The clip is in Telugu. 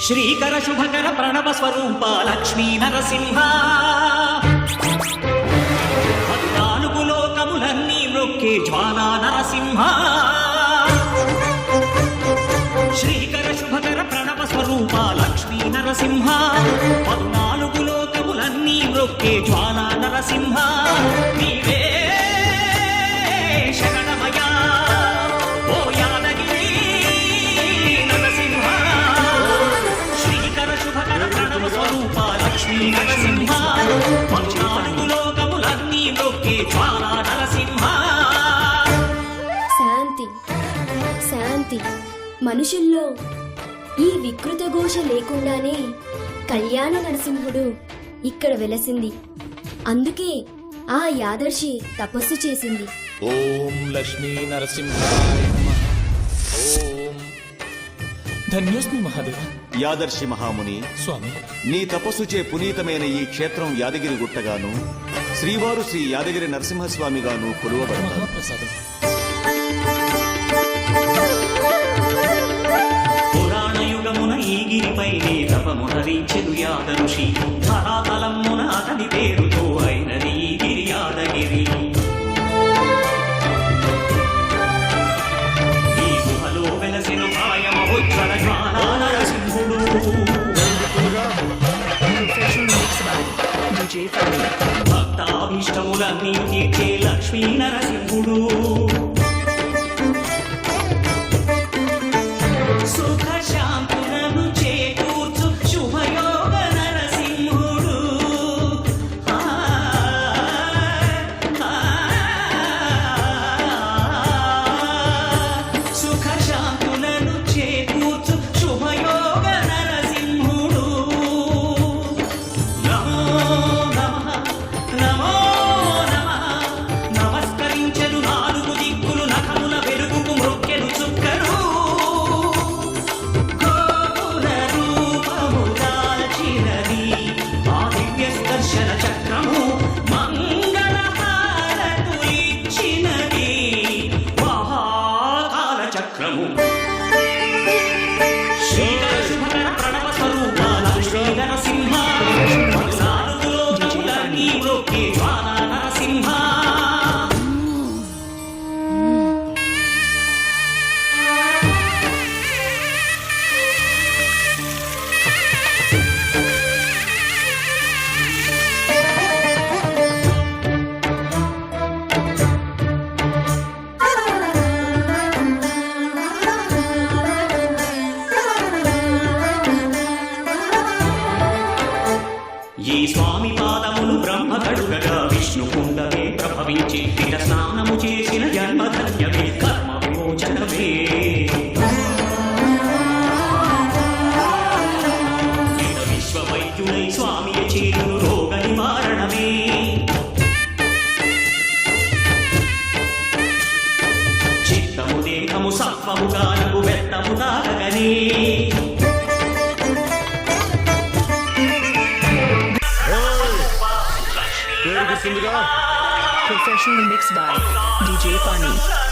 శ్రీకర శుభకర ప్రణవ స్వరూప లక్ష్మీ నరసింహ భక్తానుకు లోకములన్నీ మొక్కే జ్వాలా నరసింహ శ్రీకర శుభకర ప్రణవ స్వరూప లక్ష్మీ నరసింహ భక్తానుకు లోకములన్నీ మొక్కే జ్వాలా నరసింహ నీవే శరణమయా ఓ యాదగిరి నరసింహ శ్రీకర శుభకర ప్రణవ స్వరూప లక్ష్మీ నరసింహ భక్తానుకు లోకములన్నీ మొక్కే జ్వాలా నరసింహ. శాంతి శాంతి. మనుషుల్లో ఈ వికృత ఘోష లేకుండానే కళ్యాణ నరసింహుడు ఇక్కడ వెలసింది. అందుకే ఆ యాదర్శి తపస్సు చేసింది. ఓం లక్ష్మీ నరసింహాయ నమః. ఓం ధన్యోస్మి మహాదేవ. యాదర్శి మహాముని స్వామి, నీ తపస్సుచే పునీతమైన ఈ క్షేత్రం యాదగిరి గుట్టగాను శ్రీవారు శ్రీ యాదగిరి నరసింహస్వామిగాను కొలువబడతారు. మహాప్రసాదం. పురాణయుగమున ఈ గిరిపైనే తపమునరించెను యాదఋషి ధరాతలమున అతని పేరుతో అయినది ఈ గిరి యాదగిరి. ఈ గుహలో వెలసిన భాయమహోజ్వల జ్వాలా నరసింహుడు భక్తాభీష్టములన్నీ తీర్చే లక్ష్మీ నరసింహుడు సుఖ శాంతులను చేకూర్చు శుభయోగ నరసింహుడు. సుఖ శాంతులను చేకూర్చు శుభయోగ నరసింహుడు. నమో నమః నమో నమః. నమస్కరించెను నాలుగు దిక్కులు నఖముల వెలుగుకు మృక్కెను చుక్కరు. దర్శన చక్రము మంగళహారతులిచ్చినది మహాకాల చక్రము. శ్రీకర శుభకర ప్రణవ స్వరూప లక్ష్మీ నరసింహ నాలుగు లోకములన్నీ మొక్కే జ్వాలా నరసింహ. ఈ స్వామి పాదములు బ్రహ్మ కడుగగా విష్ణు కుండమే ప్రభవించి తీర స్నానము చేసిన జన్మధన్యమే కర్మ విమోచనమే. ఇత విశ్వవైద్యుడై స్వామి చేతులు రోగ నివారణమే. చిత్తము దేహము సత్వము గానము వెత్తము తాగగనే. Professionally mixed by DJ Funny.